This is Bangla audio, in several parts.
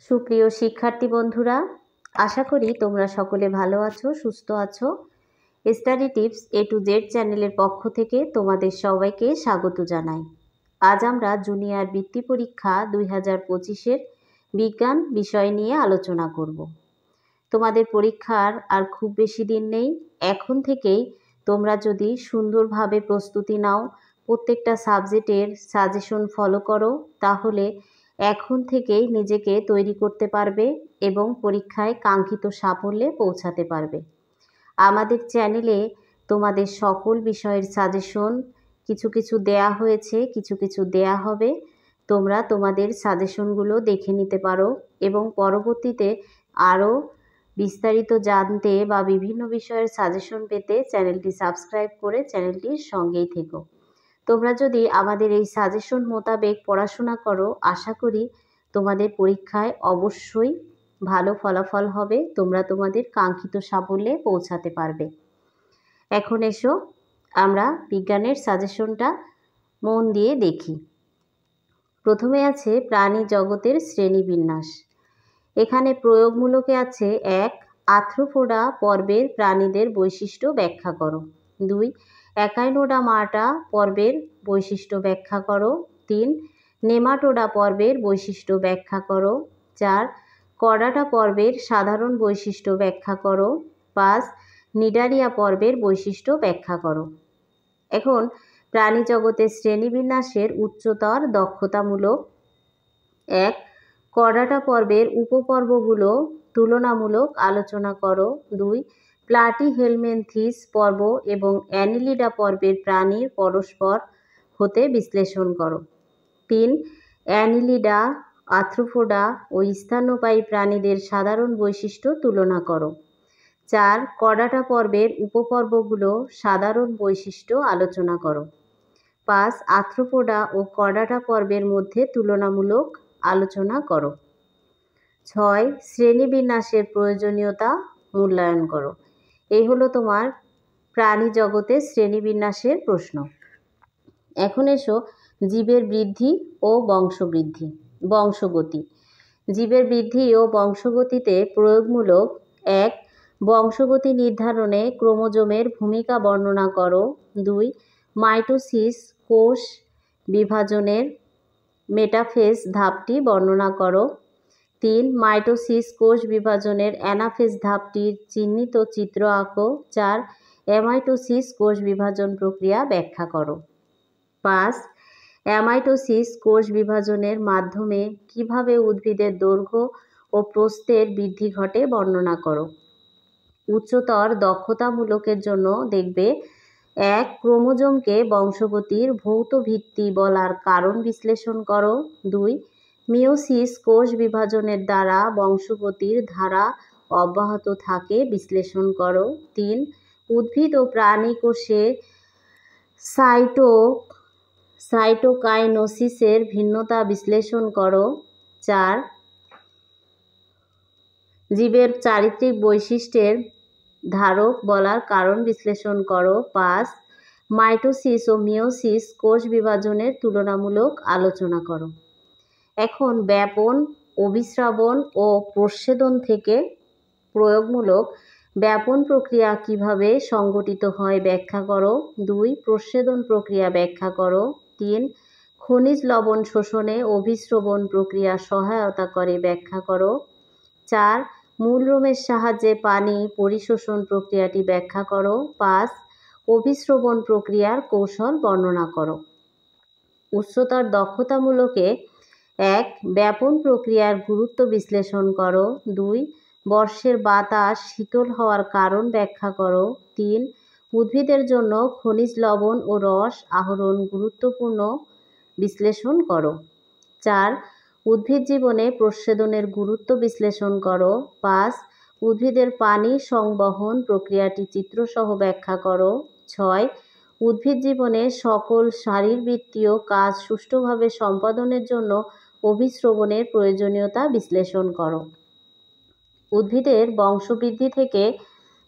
সুপ্রিয় শিক্ষার্থী বন্ধুরা, আশা করি তোমরা সকলে ভালো আছো, সুস্থ আছো। Study tips A to Z চ্যানেলের পক্ষ থেকে তোমাদের সবাইকে স্বাগত জানাই। আজ আমরা জুনিয়র বৃত্তি পরীক্ষা 2025-এর বিজ্ঞান বিষয় নিয়ে আলোচনা করব। তোমাদের পরীক্ষার আর খুব বেশি দিন নেই। এখন থেকেই তোমরা যদি সুন্দরভাবে প্রস্তুতি নাও, প্রত্যেকটা সাবজেক্টের সাজেশন ফলো করো, তাহলে এখন থেকেই নিজেকে তৈরি করতে পারবে এবং পরীক্ষায় কাঙ্ক্ষিত সাফল্যে পৌঁছাতে পারবে। আমাদের চ্যানেলে তোমাদের সকল বিষয়ের সাজেশন কিছু কিছু দেয়া হয়েছে, কিছু কিছু দেয়া হবে। তোমরা তোমাদের সাজেশনগুলো দেখে নিতে পারো এবং পরবর্তীতে আরও বিস্তারিত জানতে বা বিভিন্ন বিষয়ের সাজেশন পেতে চ্যানেলটি সাবস্ক্রাইব করে চ্যানেলটির সঙ্গেই থেকো। তোমরা যদি আমাদের এই সাজেশন মোতাবেক পড়াশোনা করো, আশা করি তোমাদের পরীক্ষায় অবশ্যই ভালো ফলাফল হবে, তোমরা তোমাদের কাঙ্ক্ষিত সাফল্যে পৌঁছাতে পারবে। এখন এসো আমরা বিজ্ঞানের সাজেশনটা মন দিয়ে দেখি। প্রথমে আছে প্রাণী জগতের শ্রেণীবিন্যাস। এখানে প্রয়োগমূলকে আছে 1. আর্থ্রোপোডা পর্বের প্রাণীদের বৈশিষ্ট্য ব্যাখ্যা করো। 2. একাইনোডার্মাটা পর্বের বৈশিষ্ট্য ব্যাখ্যা করো। 3. নেমাটোডা পর্বের বৈশিষ্ট্য ব্যাখ্যা করো। 4. কর্ডাটা পর্বের সাধারণ বৈশিষ্ট্য ব্যাখ্যা করো। 5. নিডারিয়া পর্বের বৈশিষ্ট্য ব্যাখ্যা করো। এখন প্রাণী জগতের শ্রেণীবিন্যাসের উচ্চতর দক্ষতামূলক। 1. কর্ডাটা পর্বের উপপর্বগুলো তুলনামূলক আলোচনা করো। 2. প্লাটিহেলমিনথিস পর্ব এবং অ্যানিলিডা পর্বের প্রাণীর পরস্পর হতে বিশ্লেষণ করো। 3. অ্যানিলিডা, আর্থ্রোপোডা ও স্তন্যপায়ী প্রাণীদের সাধারণ বৈশিষ্ট্য তুলনা করো। 4. কর্ডাটা পর্বের উপপর্বগুলো সাধারণ বৈশিষ্ট্য আলোচনা করো। 5. আর্থ্রোপোডা ও কর্ডাটা পর্বের মধ্যে তুলনামূলক আলোচনা করো। 6. শ্রেণীবিন্যাসের প্রয়োজনীয়তা মূল্যায়ন করো। এই হলো তোমার প্রাণী জগতের শ্রেণীবিন্যাসের প্রশ্ন। এখন এসো জীবের বৃদ্ধি ও বংশগতি। জীবের বৃদ্ধি ও বংশগতিতে প্রয়োগমূলক। 1. বংশগতি নির্ধারণে ক্রোমোজোমের ভূমিকা বর্ণনা করো। 2. মাইটোসিস কোষ বিভাজনের মেটাফেজ ধাপটি বর্ণনা করো। 3. মাইটোসিস কোষ বিভাজনের অ্যানাফেজ ধাপটির চিহ্নিত চিত্র আঁকো। 4. অ্যামাইটোসিস কোষ বিভাজন প্রক্রিয়া ব্যাখ্যা করো। 5. অ্যামাইটোসিস কোষ বিভাজনের মাধ্যমে কিভাবে উদ্ভিদের দৈর্ঘ্য ও প্রস্থের বৃদ্ধি ঘটে বর্ণনা করো। উচ্চতর দক্ষতামূলকের জন্য দেখবে 1. ক্রোমোজোমকে বংশগতির ভৌত ভিত্তি বলার কারণ বিশ্লেষণ করো। 2. মিওসিস কোষ বিভাজনের দ্বারা বংশগতির ধারা অব্যাহত থাকে বিশ্লেষণ করো। 3. উদ্ভিদ ও প্রাণী কোষে সাইটোকাইনোসিসের ভিন্নতা বিশ্লেষণ করো। 4. জীবের চারিত্রিক বৈশিষ্ট্যের ধারক বলার কারণ বিশ্লেষণ করো। 5. মাইটোসিস ও মিওসিস কোষ বিভাজনের তুলনামূলক আলোচনা করো। এখন ব্যাপন, অভিস্রাবণ ও প্রচ্ছেদন থেকে প্রয়োগমূলক। ব্যাপন প্রক্রিয়া কিভাবে সংঘটিত হয় ব্যাখ্যা করো। 2. প্রচ্ছেদন প্রক্রিয়া ব্যাখ্যা করো। 3. খনিজ লবণ শোষণে অভিস্রবণ প্রক্রিয়া সহায়তা করে ব্যাখ্যা করো। 4. মূলরোমের সাহায্যে পানি পরিশোষণ প্রক্রিয়াটি ব্যাখ্যা করো। 5. অভিস্রবণ প্রক্রিয়ার কৌশল বর্ণনা করো। উচ্চতর দক্ষতামূলকে 1. ব্যাপন প্রক্রিয়ার গুরুত্ব বিশ্লেষণ করো। 2. বর্ষের বাতাস শীতল হওয়ার কারণ ব্যাখ্যা করো। 3. উদ্ভিদের জন্য খনিজ লবণ ও রস আহরণ গুরুত্বপূর্ণ বিশ্লেষণ করো। 4. উদ্ভিদ জীবনে প্রচ্ছেদনের গুরুত্ব বিশ্লেষণ করো। 5. উদ্ভিদের পানি সংবহন প্রক্রিয়াটি চিত্রসহ ব্যাখ্যা করো। 6. উদ্ভিদ জীবনে সকল শারীরবৃত্তীয় কাজ সুষ্ঠুভাবে সম্পাদনের জন্য অভিস্রবণের প্রয়োজনীয়তা বিশ্লেষণ করো। উদ্ভিদের বংশবৃদ্ধি থেকে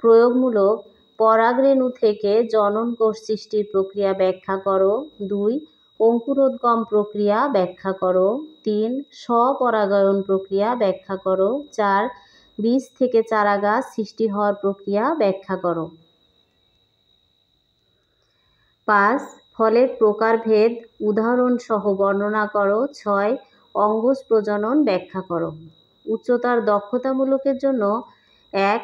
প্রয়োগমূলক। পরাগরেণু থেকে জনন কোষ সৃষ্টির প্রক্রিয়া ব্যাখ্যা করো। 2. অঙ্কুরোদ্গম প্রক্রিয়া ব্যাখ্যা করো। 3 স্বপরাগায়ন প্রক্রিয়া ব্যাখ্যা করো। 4 বীজ থেকে চারাগাছ সৃষ্টি হওয়ার প্রক্রিয়া ব্যাখ্যা করো। 5 ফলের প্রকারভেদ উদাহরণ সহ বর্ণনা করো। 6 অঙ্গজ প্রজনন ব্যাখ্যা করো। উচ্চতার দক্ষতামূলকের জন্য 1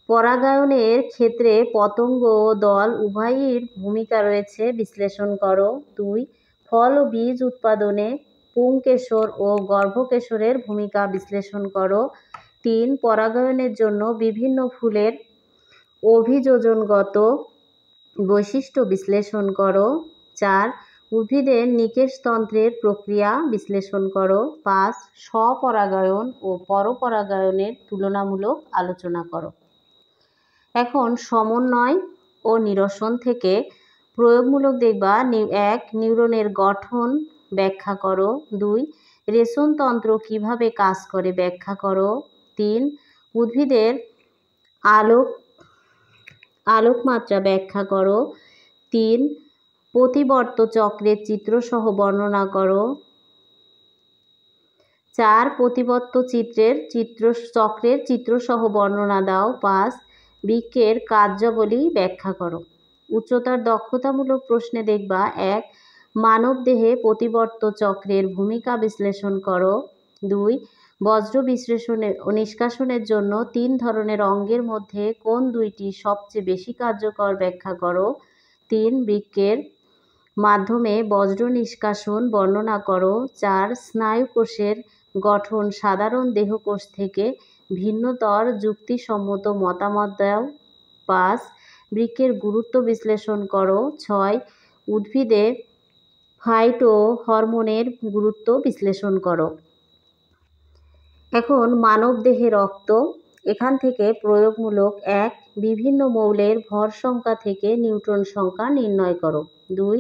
পরাগায়নের ক্ষেত্রে পতঙ্গ ও দল উভয়ের ভূমিকা রয়েছে, বিশ্লেষণ করো। 2 ফল ও বীজ উৎপাদনে পুংকেশর ও গর্ভকেশরের ভূমিকা বিশ্লেষণ করো। 3 পরাগায়নের জন্য বিভিন্ন ফুলের অভিযোজনগত বৈশিষ্ট্য বিশ্লেষণ করো। 4 উদ্ভিদের নিকেশতন্ত্রের প্রক্রিয়া বিশ্লেষণ করো। 5 স্বপরাগায়ন ও পরপরাগায়নের তুলনামূলক আলোচনা করো। এখন সমন্বয় ও নিরসন থেকে প্রয়োগমূলক দেখবা। 1 নিউরনের গঠন ব্যাখ্যা করো। 2 রেশনতন্ত্র কিভাবে কাজ করে ব্যাখ্যা করো। 3 উদ্ভিদের আলোকমাত্রা ব্যাখ্যা করো। 3 প্রতিবর্ত চক্রের চিত্রসহ বর্ণনা করো। 4 প্রতিবর্ত চক্রের চিত্রসহ বর্ণনা দাও। 5 বৃক্কের কার্যাবলী ব্যাখ্যা করো। উচ্চতার দক্ষতামূলক প্রশ্নে দেখবা। 1 মানবদেহে প্রতিবর্ত চক্রের ভূমিকা বিশ্লেষণ করো। 2 বজ্র নিষ্কাশনের জন্য 3 ধরনের অঙ্গের মধ্যে কোন দুইটি সবচেয়ে বেশি কার্যকর ব্যাখ্যা করো। 3 বৃক্কের মাধ্যমে বজ্র নিষ্কাশন বর্ণনা করো। 4 স্নায়ুকোষের গঠন সাধারণ দেহকোষ থেকে ভিন্নতর যুক্তিসম্মত মতামত দাও। 5 বৃক্কের গুরুত্ব বিশ্লেষণ করো। 6 উদ্ভিদে ফাইটো হরমোনের গুরুত্ব বিশ্লেষণ করো। এখন মানবদেহে রক্ত, এখান থেকে প্রয়োগমূলক। 1 বিভিন্ন মৌলের ভর সংখ্যা থেকে নিউট্রন সংখ্যা নির্ণয় করো। 2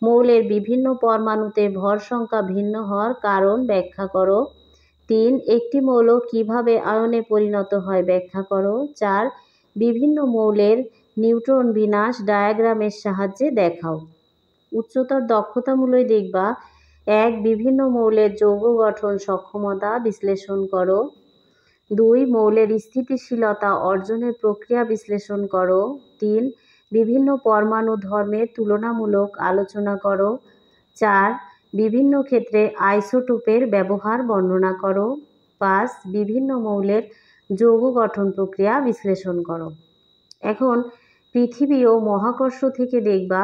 মৌলের বিভিন্ন পরমাণুতে ভর সংখ্যা ভিন্ন হওয়ার কারণ ব্যাখ্যা করো। 3 একটি মৌল কিভাবে আয়নে পরিণত হয় ব্যাখ্যা করো। 4 বিভিন্ন মৌলের নিউট্রন বিন্যাস ডায়াগ্রামের সাহায্যে দেখাও। উচ্চতর দক্ষতামূলক দেখবা। 1 বিভিন্ন মৌলের যৌগ গঠন সক্ষমতা বিশ্লেষণ করো। 2 মৌলের স্থিতিশীলতা অর্জনের প্রক্রিয়া বিশ্লেষণ করো। 3 বিভিন্ন পরমাণু ধর্মের তুলনামূলক আলোচনা করো। 4 বিভিন্ন ক্ষেত্রে আইসোটোপের ব্যবহার বর্ণনা করো। 5 বিভিন্ন মৌলের যৌগ গঠন প্রক্রিয়া বিশ্লেষণ করো। এখন পৃথিবী ও মহাকর্ষ থেকে দেখবা।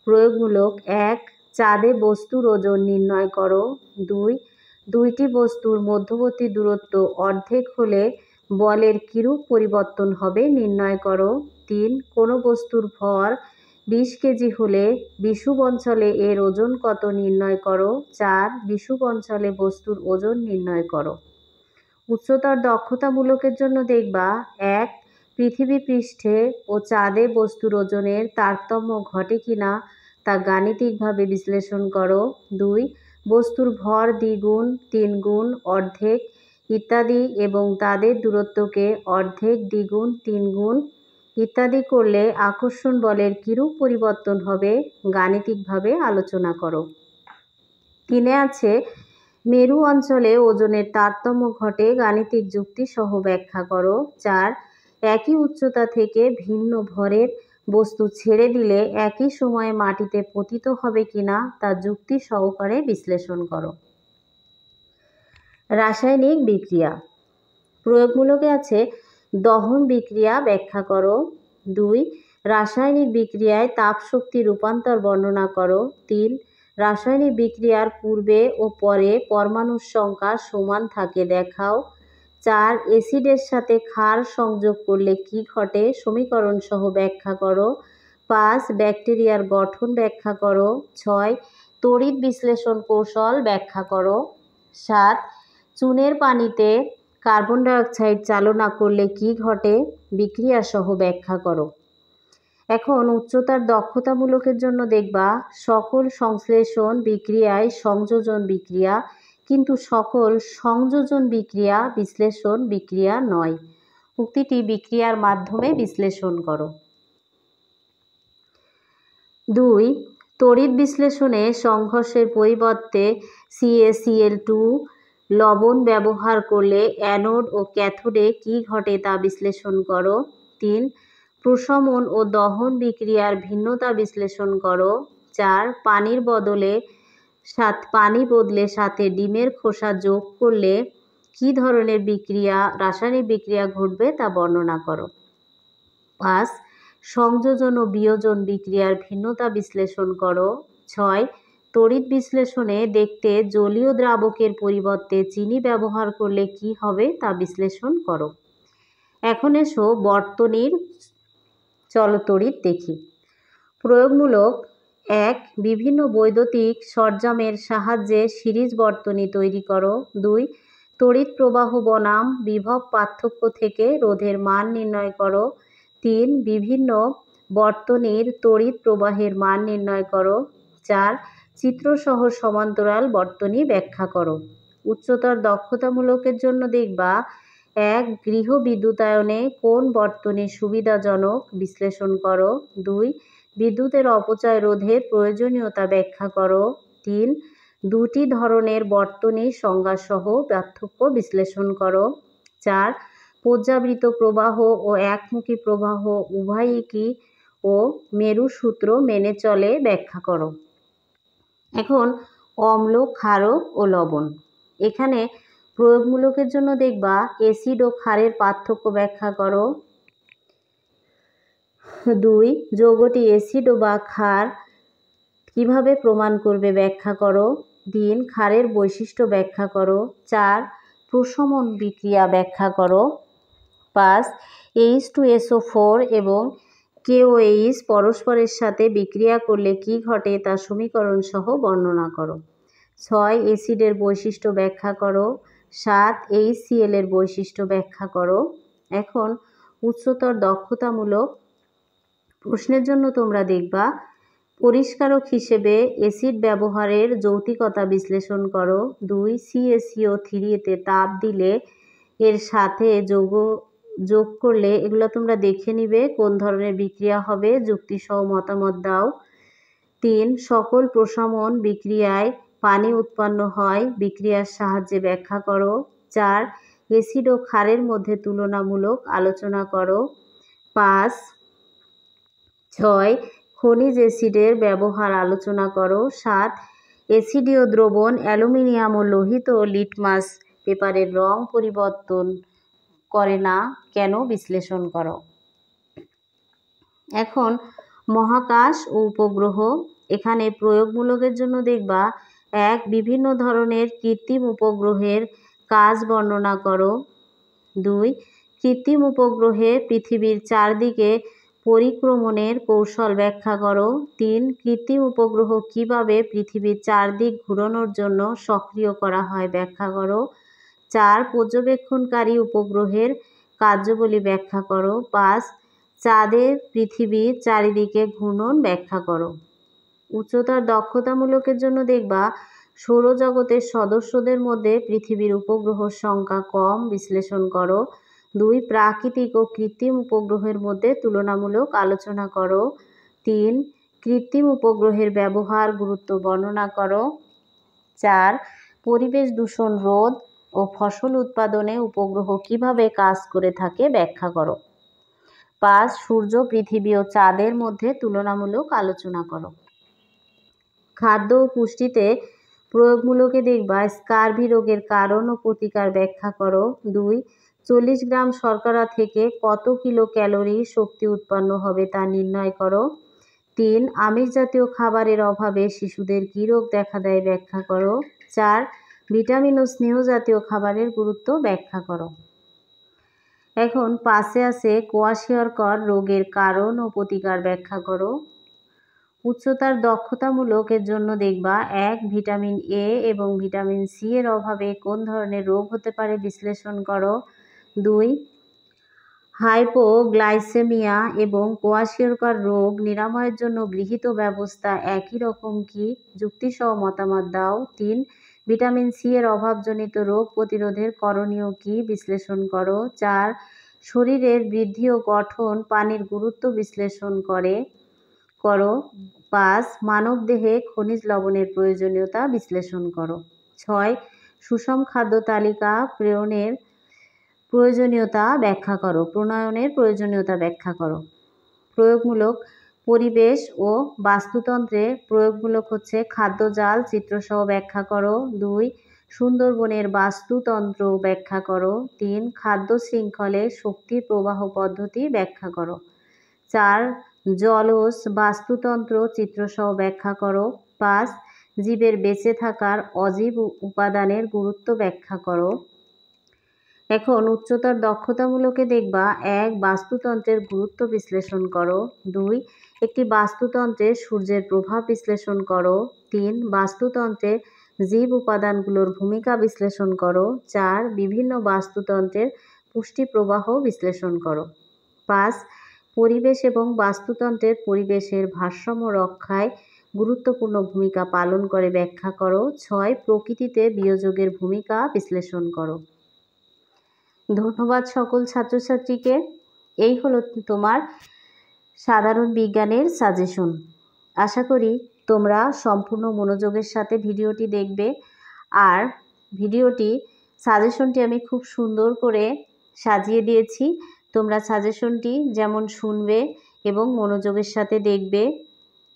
প্রয়োগমূলক। 1 চাঁদে বস্তুর ওজন নির্ণয় করো। 2 দুইটি বস্তুর মধ্যবর্তী দূরত্ব অর্ধেক হলে বলের কিরূপ পরিবর্তন হবে নির্ণয় করো। 3 কোনো বস্তুর ভর 20 কেজি হলে বিষুব অঞ্চলে এর ওজন কত নির্ণয় করো। 4 বিষুব অঞ্চলে বস্তুর ওজন নির্ণয় করো। উচ্চতর দক্ষতামূলকের জন্য দেখবা। 1 পৃথিবী পৃষ্ঠে ও চাঁদে বস্তুর ওজনের তারতম্য ঘটে কিনা তা গাণিতিকভাবে বিশ্লেষণ করো। 2 বস্তুর ভর দ্বিগুণ, 3 গুণ, অর্ধেক ইত্যাদি এবং তাদের দূরত্বকে অর্ধেক, দ্বিগুণ, 3 গুণ ইত্যাদি করলে আকর্ষণ বলের কিরূপ পরিবর্তন হবে গাণিতিকভাবে আলোচনা করো। 3 আছে মেরু অঞ্চলে ওজনের তারতম্য ঘটে গাণিতিক যুক্তি সহ ব্যাখ্যা করো। 4 একই উচ্চতা থেকে ভিন্ন ভরের বস্তু ছেড়ে দিলে একই সময়ে মাটিতে পতিত হবে কিনা তা যুক্তি সহকারে বিশ্লেষণ করো। রাসায়নিক বিক্রিয়া। প্রয়োগমূলকে আছে দহন বিক্রিয়া ব্যাখ্যা করো। 2 রাসায়নিক বিক্রিয়ায় তাপ শক্তি রূপান্তর বর্ণনা করো। 3 রাসায়নিক বিক্রিয়ার পূর্বে ও পরে পরমাণুর সংখ্যা সমান থাকে দেখাও। 4 অ্যাসিডের সাথে ক্ষার সংযোগ করলে কি ঘটে সমীকরণ সহ ব্যাখ্যা করো। 5 ব্যাকটেরিয়ার গঠন ব্যাখ্যা করো। 6 তড়িৎ বিশ্লেষণ কৌশল ব্যাখ্যা করো। 7 চুনের পানিতে কার্বন ডাইঅক্সাইড চালনা করলে কি ঘটে বিক্রিয়া সহ ব্যাখ্যা করো। এখন উচ্চতার দক্ষতামূলকের জন্য দেখবা। সকল সংশ্লেষণ বিক্রিয়ায় সংযোজন বিক্রিয়া, কিন্তু সকল সংযোজন বিক্রিয়া বিশ্লেষণ বিক্রিয়া নয়। উক্তিটি বিক্রিয়ার মাধ্যমে বিশ্লেষণ করো। 2 তড়িৎ বিশ্লেষণে সংঘর্ষের পরিবর্তে CaCl2 লবণ ব্যবহার করলে অ্যানোড ও ক্যাথোডে কী ঘটে তা বিশ্লেষণ করো। 3. প্রশমন ও দহন বিক্রিয়ার ভিন্নতা বিশ্লেষণ করো। 4. পানি বদলে সাথে ডিমের খোসা যোগ করলে কী ধরনের রাসায়নিক বিক্রিয়া ঘটবে তা বর্ণনা করো। 5. সংযোজন ও বিয়োজন বিক্রিয়ার ভিন্নতা বিশ্লেষণ করো। 6. তড়িৎ বিশ্লেষণে দেখতে জলীয় দ্রাবকের পরিবর্তে চিনি ব্যবহার করলে কি হবে তা বিশ্লেষণ করো। এখন এসো বর্তনীর চলতড়িৎ দেখি। প্রয়োগমূলক 1. বিভিন্ন বৈদ্যুতিক সরঞ্জামের সাহায্যে সিরিজ বর্তনী তৈরি করো। 2. তড়িৎ প্রবাহ বনাম বিভব পার্থক্য থেকে রোধের মান নির্ণয় করো। 3. বিভিন্ন বর্তনীর তড়িৎ প্রবাহের মান নির্ণয় করো। 4. চিত্রসহ সমান্তরাল বর্তনী ব্যাখ্যা করো। উচ্চতর দক্ষতামূলকের জন্য দেখবা 1. গৃহ বিদ্যুতায়নে কোন বর্তনী সুবিধাজনক বিশ্লেষণ করো। 2. বিদ্যুতের অপচয় রোধের প্রয়োজনীয়তা ব্যাখ্যা করো। 3. দুটি ধরনের বর্তনী সংজ্ঞাসহ পার্থক্য বিশ্লেষণ করো। 4. পর্যাবৃত্ত প্রবাহ ও একমুখী প্রবাহ উভয়ই কি ও মেরু সূত্র মেনে চলে ব্যাখ্যা করো। এখন অম্ল, ক্ষারক ও লবণ। এখানে প্রয়োগমূলকের জন্য দেখবা অ্যাসিড ও ক্ষারের পার্থক্য ব্যাখ্যা করো। 2. যৌগটি অ্যাসিড বা ক্ষার কিভাবে প্রমাণ করবে ব্যাখ্যা করো। 3. ক্ষারের বৈশিষ্ট্য ব্যাখ্যা করো। 4. প্রশমন বিক্রিয়া ব্যাখ্যা করো। 5. H2SO4 এবং KOH পরস্পরের সাথে বিক্রিয়া করলে কি ঘটে তা সমীকরণ সহ বর্ণনা করো। 6. অ্যাসিডের বৈশিষ্ট্য ব্যাখ্যা করো। 7. HCl এর বৈশিষ্ট্য ব্যাখ্যা করো। এখন উচ্চতর দক্ষতামূলক প্রশ্নের জন্য তোমরা দেখবা পরিষ্কারক হিসেবে অ্যাসিড ব্যবহারের যৌক্তিকতা বিশ্লেষণ করো। 2. CaCO3-তে তাপ দিলে এর সাথে যোগ করলে এগুলো তোমরা দেখে নিবে কোন ধরনের বিক্রিয়া হবে, যুক্তিসহ মতামত দাও। 3. সকল প্রশমন বিক্রিয়ায় পানি উৎপন্ন হয়, বিক্রিয়ার সাহায্যে ব্যাখ্যা করো। 4. অ্যাসিড ও ক্ষারের মধ্যে তুলনামূলক আলোচনা করো। 5. 6. খনিজ অ্যাসিডের ব্যবহার আলোচনা করো। 7. অ্যাসিডীয় দ্রবণ অ্যালুমিনিয়াম ও লোহিত লিটমাস পেপারের রং পরিবর্তন করে না কেন বিশ্লেষণ করো। এখন মহাকাশ ও উপগ্রহ। এখানে প্রয়োগমূলকের জন্য দেখবা 1. বিভিন্ন ধরনের কৃত্রিম উপগ্রহের কাজ বর্ণনা করো। 2. কৃত্রিম উপগ্রহে পৃথিবীর চারদিকে পরিক্রমণের কৌশল ব্যাখ্যা করো। 3. কৃত্রিম উপগ্রহ কিভাবে পৃথিবীর চারদিক ঘুরানোর জন্য সক্রিয় করা হয় ব্যাখ্যা করো। 4. পর্যবেক্ষণকারী উপগ্রহের কার্যাবলী ব্যাখ্যা করো। 5. চাঁদের পৃথিবীর চারিদিকে ঘূর্ণন ব্যাখ্যা করো। উচ্চতর দক্ষতামূলকের জন্য দেখবা সৌরজগতের সদস্যদের মধ্যে পৃথিবীর উপগ্রহের সংখ্যা কম বিশ্লেষণ করো। 2. প্রাকৃতিক ও কৃত্রিম উপগ্রহের মধ্যে তুলনামূলক আলোচনা করো। 3. কৃত্রিম উপগ্রহের ব্যবহার গুরুত্ব বর্ণনা করো। 4. পরিবেশ দূষণ রোধ ও ফসল উৎপাদনে উপগ্রহ কিভাবে কাজ করে থাকে ব্যাখ্যা করো। 5. সূর্য, পৃথিবী ও চাঁদের মধ্যে তুলনামূলক আলোচনা করো। খাদ্য ও পুষ্টিতে প্রয়োগমূলকে দেখবা স্কারভি রোগের কারণ ও প্রতিকার ব্যাখ্যা করো। 2. 40 গ্রাম শর্করা থেকে কত কিলো ক্যালোরি শক্তি উৎপন্ন হবে তা নির্ণয় করো। 3. আমিষ জাতীয় খাবারের অভাবে শিশুদের কী রোগ দেখা দেয় ব্যাখ্যা করো। 4. ভিটামিন ও স্নেহ জাতীয় খাবারের গুরুত্ব ব্যাখ্যা করো। এখন 5 আছে কোয়াশিয়রকর রোগের কারণ ও প্রতিকার ব্যাখ্যা করো। উচ্চতার দক্ষতামূলকের জন্য দেখবা 1. ভিটামিন এ এবং ভিটামিন সি এর অভাবে কোন ধরনের রোগ হতে পারে বিশ্লেষণ করো। 2. হাইপোগ্লাইসেমিয়া এবং কোয়াশিয়রকর রোগ নিরাময়ের জন্য গৃহীত ব্যবস্থা একই রকম কি, যুক্তিসহ মতামত দাও। 3. ভিটামিন সি এর অভাবজনিত রোগ প্রতিরোধের করণীয় কি বিশ্লেষণ করো। 4. শরীরের বৃদ্ধি ও গঠন পানির গুরুত্ব বিশ্লেষণ করো। 5 মানবদেহে খনিজ লবণের প্রয়োজনীয়তা বিশ্লেষণ করো। 6 সুষম খাদ্য তালিকা প্রণয়নের প্রয়োজনীয়তা ব্যাখ্যা করো। প্রয়োগমূলক পরিবেশ ও বাস্তুতন্ত্রে প্রয়োগমূলক হচ্ছে খাদ্য জাল চিত্রসহ ব্যাখ্যা করো। 2 সুন্দরবনের বাস্তুতন্ত্র ব্যাখ্যা করো। 3 খাদ্য শৃঙ্খলে শক্তি প্রবাহ পদ্ধতি ব্যাখ্যা করো। 4 জলজ বাস্তুতন্ত্র চিত্রসহ ব্যাখ্যা করো। 5 জীবের বেঁচে থাকার অজীব উপাদানের গুরুত্ব ব্যাখ্যা করো। এখন উচ্চতর দক্ষতামূলকে দেখবা। 1 বাস্তুতন্ত্রের গুরুত্ব বিশ্লেষণ করো। 2 একটি বাস্তুতন্ত্রে সূর্যের প্রভাব বিশ্লেষণ করো। 3 বাস্তুতন্ত্রের জীব উপাদানগুলোর ভূমিকা বিশ্লেষণ করো। 4 বিভিন্ন বাস্তুতন্ত্রের পুষ্টি প্রবাহ বিশ্লেষণ করো। 5 পরিবেশ এবং বাস্তুতন্ত্রের পরিবেশের ভারসাম্য রক্ষায় গুরুত্বপূর্ণ ভূমিকা পালন করে ব্যাখ্যা করো। 6 প্রকৃতিতে বিয়োজকের ভূমিকা বিশ্লেষণ করো। ধন্যবাদ সকল ছাত্রছাত্রীকে। এই হলো তোমার সাধারণ বিজ্ঞানের সাজেশন। আশা করি তোমরা সম্পূর্ণ মনোযোগের সাথে ভিডিওটি দেখবে। আর সাজেশনটি আমি খুব সুন্দর করে সাজিয়ে দিয়েছি। তোমরা সাজেশনটি যেমন শুনবে এবং মনোযোগের সাথে দেখবে